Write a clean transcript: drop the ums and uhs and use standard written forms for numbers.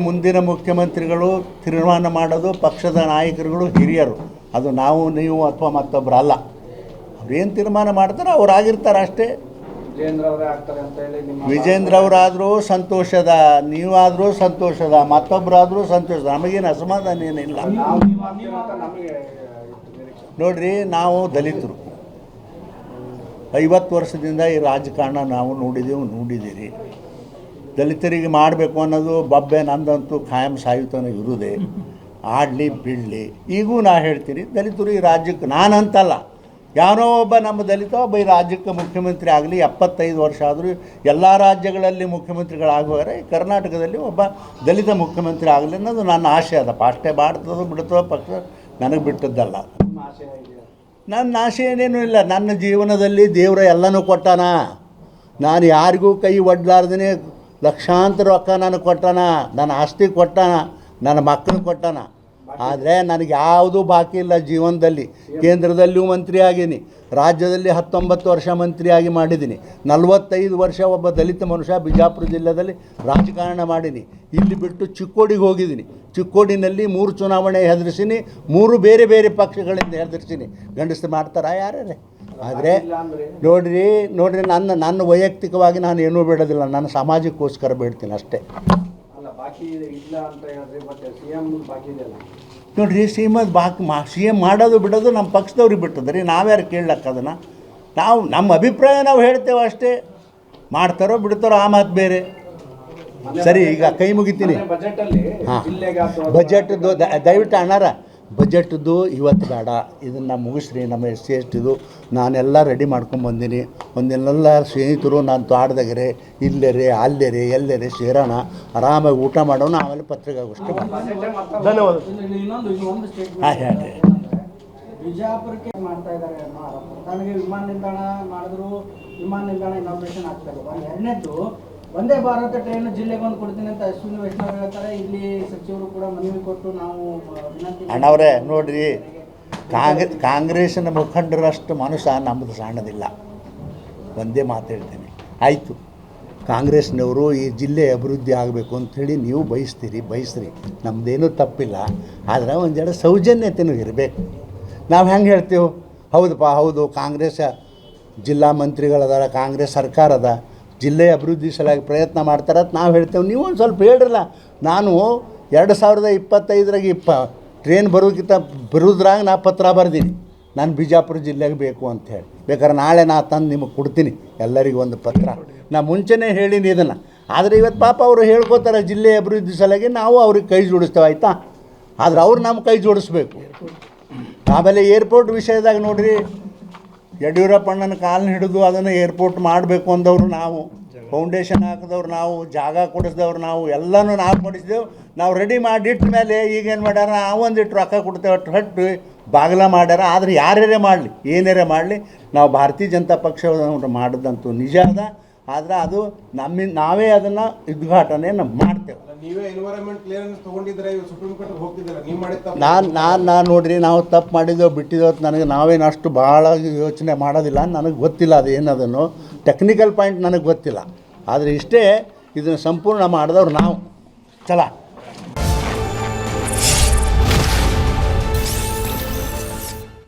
ಮುಂದಿನ ಮುಖ್ಯಮಂತ್ರಿಗಳು ತೀರ್ಮಾನ ಮಾಡೋದು ಪಕ್ಷದ ನಾಯಕರುಗಳು, ಹಿರಿಯರು. ಅದು ನಾವು ನೀವು ಅಥವಾ ಮತ್ತೊಬ್ಬರು ಅಲ್ಲ. ಅವ್ರೇನು ತೀರ್ಮಾನ ಮಾಡ್ತಾರೆ ಅವ್ರು ಆಗಿರ್ತಾರೆ ಅಷ್ಟೇ. ವಿಜೇಂದ್ರ ಅವರಾದರೂ ಸಂತೋಷದ, ನೀವಾದರೂ ಸಂತೋಷದ, ಮತ್ತೊಬ್ಬರಾದರೂ ಸಂತೋಷದ. ನಮಗೇನು ಅಸಮಾಧಾನ ಏನಿಲ್ಲ. ನೋಡ್ರಿ, ನಾವು ದಲಿತರು 50 ವರ್ಷದಿಂದ ಈ ರಾಜಕಾರಣ ನಾವು ನೋಡಿದ್ದೀರಿ. ದಲಿತರಿಗೆ ಮಾಡಬೇಕು ಅನ್ನೋದು ಬಬ್ಬೆ ನಂದಂತೂ ಖಾಯಂ ಸಾಯುತನ ಇರುವುದೇ, ಆಡಲಿ ಬಿಡಲಿ. ಈಗೂ ನಾ ಹೇಳ್ತೀನಿ, ದಲಿತರು ಈ ರಾಜ್ಯಕ್ಕೆ, ನಾನಂತಲ್ಲ, ಯಾರೋ ಒಬ್ಬ ನಮ್ಮ ದಲಿತ ಒಬ್ಬ ಈ ರಾಜ್ಯಕ್ಕೆ ಮುಖ್ಯಮಂತ್ರಿ ಆಗಲಿ. 75 ವರ್ಷ ಆದರೂ ಎಲ್ಲ ರಾಜ್ಯಗಳಲ್ಲಿ ಮುಖ್ಯಮಂತ್ರಿಗಳಾಗುವರೆ ಕರ್ನಾಟಕದಲ್ಲಿ ಒಬ್ಬ ದಲಿತ ಮುಖ್ಯಮಂತ್ರಿ ಆಗಲಿ ಅನ್ನೋದು ನನ್ನ ಆಸೆ ಅದಪ್ಪ. ಅಷ್ಟೇ. ಮಾಡ್ತದೋ ಬಿಡ್ತದೋ ಪಕ್ಷ ನನಗೆ ಬಿಟ್ಟದ್ದಲ್ಲ. ನನ್ನ ಆಸೆ ಏನೇನೂ ಇಲ್ಲ. ನನ್ನ ಜೀವನದಲ್ಲಿ ದೇವರ ಎಲ್ಲನೂ ಕೊಟ್ಟಾನ. ನಾನು ಯಾರಿಗೂ ಕೈ ಒಡ್ಲಾರ್ದೇ ಲಕ್ಷಾಂತರ ರೊಕ್ಕ ನನಗೆ ಕೊಟ್ಟಾನ, ನನ್ನ ಆಸ್ತಿ ಕೊಟ್ಟಾನ, ನನ್ನ ಮಕ್ಕಳು ಕೊಟ್ಟಾನ. ಆದರೆ ನನಗೆ ಯಾವುದೂ ಬಾಕಿ ಇಲ್ಲ ಜೀವನದಲ್ಲಿ. ಕೇಂದ್ರದಲ್ಲಿಯೂ ಮಂತ್ರಿ ಆಗೀನಿ, ರಾಜ್ಯದಲ್ಲಿ 19 ವರ್ಷ ಮಂತ್ರಿಯಾಗಿ ಮಾಡಿದ್ದೀನಿ. 45 ವರ್ಷ ಒಬ್ಬ ದಲಿತ ಮನುಷ್ಯ ಬಿಜಾಪುರ ಜಿಲ್ಲೆಯಲ್ಲಿ ರಾಜಕಾರಣ ಮಾಡೀನಿ. ಇಲ್ಲಿ ಬಿಟ್ಟು ಚಿಕ್ಕೋಡಿಗೆ ಹೋಗಿದ್ದೀನಿ. ಚಿಕ್ಕೋಡಿನಲ್ಲಿ 3 ಚುನಾವಣೆ ಹೆದರಿಸೀನಿ, 3 ಬೇರೆ ಬೇರೆ ಪಕ್ಷಗಳಿಂದ ಹೆದರಿಸೀನಿ. ಗಂಡಸರು ಮಾಡ್ತಾರಾ ಯಾರೇ? ಆದರೆ ನೋಡ್ರಿ, ನನ್ನ ವೈಯಕ್ತಿಕವಾಗಿ ನಾನು ಏನೂ ಬೇಡೋದಿಲ್ಲ. ನಾನು ಸಮಾಜಕ್ಕೋಸ್ಕರ ಬೇಡ್ತೀನಿ ಅಷ್ಟೇ. ನೋಡ್ರಿ, ಸಿ ಎಮ್ ಮಾಡೋದು ಬಿಡೋದು ನಮ್ಮ ಪಕ್ಷದವ್ರಿಗೆ ಬಿಟ್ಟದ್ರಿ. ನಾವ್ಯಾರು ಕೇಳಕ್ಕ ಅದನ್ನು? ನಮ್ಮ ಅಭಿಪ್ರಾಯ ನಾವು ಹೇಳ್ತೇವೆ ಅಷ್ಟೇ. ಮಾಡ್ತಾರೋ ಬಿಡ್ತಾರೋ ಆ ಮಾತು ಬೇರೆ. ಸರಿ, ಈಗ ಕೈ ಮುಗಿತೀನಿ. ಹಾಂ, ಬಜೆಟ್ದು ದಯವಿಟ್ಟು ಅಣ್ಣಾರ, ಬಜೆಟ್ದು ಇವತ್ತು ಬೇಡ, ಇದನ್ನು ಮುಗಿಸ್ರಿ. ನಮ್ಮ SC ST ನಾನೆಲ್ಲ ರೆಡಿ ಮಾಡ್ಕೊಂಬಂದೀನಿ. ಒಂದೆಲ್ಲ ಸ್ನೇಹಿತರು ನಾನು ತೋಟದಾಗರೆ ಇಲ್ಲೇರೆ ಅಲ್ಲೇರೆ ಎಲ್ಲೇರೆ ಸೇರೋಣ, ಆರಾಮಾಗಿ ಊಟ ಮಾಡೋಣ, ಆಮೇಲೆ ಪತ್ರಿಕಾಗೋಷ್ಠಿ ಧನ್ಯವಾದ. ಹಾಂ, ಹೇಳಿ. ಬಿಜಾಪುರಕ್ಕೆ ಮಾಡ್ತಾ ಇದ್ದಾರೆ. ನನಗೆ ವಿಮಾನ ನಿಲ್ದಾಣ ಮಾಡಿದ್ರು, ವಿಮಾನ ನಿಲ್ದಾಣ ಇನಾಗ್ರೇಷನ್ ಆಗ್ತಾರೆ. ಎರಡನೇದ್ದು, ಒಂದೇ ಭಾರತ ಟ್ರೈನ್ ಜಿಲ್ಲೆಗೆ ಒಂದು ಕೊಡ್ತೀನಿ ಅಂತ ಅಶ್ವಿನಿ ವೈಷ್ಣವ್ ಹೇಳ್ತಾರೆ. ಇಲ್ಲಿ ಸಚಿವರು ಕೂಡ ಮನವಿ ಕೊಟ್ಟು ನಾವು ವಿನಂತಿ. ಅಣ್ಣವರೇ ನೋಡ್ರಿ, ಕಾಂಗ್ರೆಸ್ಸಿನ ಮುಖಂಡರಷ್ಟು ಮನುಷ್ಯ ನಮ್ಮದು ಸಣ್ಣದಿಲ್ಲ. ಒಂದೇ ಮಾತು ಹೇಳ್ತೀನಿ, ಆಯಿತು, ಕಾಂಗ್ರೆಸ್ನವರು ಈ ಜಿಲ್ಲೆ ಅಭಿವೃದ್ಧಿ ಆಗಬೇಕು ಅಂಥೇಳಿ ನೀವು ಬಯಸ್ರಿ, ನಮ್ಮದೇನೂ ತಪ್ಪಿಲ್ಲ. ಆದರೆ ಒಂದೆರಡು ಸೌಜನ್ಯತೆಯೂ ಇರಬೇಕು. ನಾವು ಹೆಂಗೆ ಹೇಳ್ತೇವೆ, ಹೌದಪ್ಪ ಹೌದು, ಕಾಂಗ್ರೆಸ್ ಜಿಲ್ಲಾ ಮಂತ್ರಿಗಳದಾರ, ಕಾಂಗ್ರೆಸ್ ಸರ್ಕಾರ ಅದ, ಜಿಲ್ಲೆ ಅಭಿವೃದ್ಧಿ ಸಲುವಾಗಿ ಪ್ರಯತ್ನ ಮಾಡ್ತಾರೆ ಅಂತ ನಾವು ಹೇಳ್ತೇವೆ. ನೀವು ಒಂದು ಸ್ವಲ್ಪ ಹೇಳಿರಲ್ಲ. ನಾನು 2025 ಟ್ರೈನ್ ಬರೋದ್ರಾಗ ನಾ ಪತ್ರ ಬರ್ದೀನಿ, ನಾನು ಬಿಜಾಪುರ ಜಿಲ್ಲೆಗೆ ಬೇಕು ಅಂಥೇಳಿ. ಬೇಕಾದ್ರೆ ನಾಳೆ ನಾ ತಂದು ನಿಮಗೆ ಕೊಡ್ತೀನಿ ಎಲ್ಲರಿಗೂ ಒಂದು ಪತ್ರ. ನಾ ಮುಂಚೆನೇ ಹೇಳೀನಿ ಇದನ್ನು. ಆದರೆ ಇವತ್ತು ಪಾಪ ಅವರು ಹೇಳ್ಕೊತಾರೆ ಜಿಲ್ಲೆ ಅಭಿವೃದ್ಧಿ ಸಲುವಾಗಿ, ನಾವು ಅವ್ರಿಗೆ ಕೈ ಜೋಡಿಸ್ತೇವೆ, ಆಯಿತಾ? ಆದರೆ ಅವ್ರು ನಮ್ಮ ಕೈ ಜೋಡಿಸ್ಬೇಕು. ಆಮೇಲೆ ಏರ್ಪೋರ್ಟ್ ವಿಷಯದಾಗ ನೋಡಿರಿ, ಯಡಿಯೂರಪ್ಪಣ್ಣನ ಕಾಲನ್ನ ಹಿಡಿದು ಅದನ್ನು ಏರ್ಪೋರ್ಟ್ ಮಾಡಬೇಕು ಅಂದವರು ನಾವು, ಫೌಂಡೇಶನ್ ಹಾಕಿದವ್ರು ನಾವು, ಜಾಗ ಕೊಡಿಸಿದವ್ರು ನಾವು, ಎಲ್ಲನೂ ನಾವು ಕೊಡಿಸಿದೆವು. ನಾವು ರೆಡಿ ಮಾಡಿಟ್ಟ ಮೇಲೆ ಈಗೇನು ಮಾಡ್ಯಾರ, ನಾವು ಒಂದಿಟ್ಟು ರೊಕ್ಕ ಕೊಡ್ತೇವೆ, ಹೊಟ್ಟು ಬಾಗಿಲ ಮಾಡ್ಯಾರ. ಆದರೆ ಯಾರ್ಯಾರೇ ಮಾಡಲಿ, ಏನಾರೇ ಮಾಡಲಿ, ನಾವು ಭಾರತೀಯ ಜನತಾ ಪಕ್ಷ ಮಾಡಿದಂತೂ ನಿಜ ಅದ. ಆದರೆ ಅದು ನಾವೇ ಅದನ್ನು ಉದ್ಘಾಟನೆ ಮಾಡ್ತೇವೆ. ನಾನು ನೋಡ್ರಿ, ನಾವು ತಪ್ಪು ಮಾಡಿದ್ದೆವು ಬಿಟ್ಟಿದ್ದೆವು, ನನಗೆ ನಾವೇನು ಅಷ್ಟು ಭಾಳ ಯೋಚನೆ ಮಾಡೋದಿಲ್ಲ. ನನಗೆ ಗೊತ್ತಿಲ್ಲ ಅದು ಏನದನ್ನು ಟೆಕ್ನಿಕಲ್ ಪಾಯಿಂಟ್ ನನಗೆ ಗೊತ್ತಿಲ್ಲ. ಆದರೆ ಇಷ್ಟೇ, ಇದನ್ನು ಸಂಪೂರ್ಣ ಮಾಡಿದವ್ರು ನಾವು. ಚಲ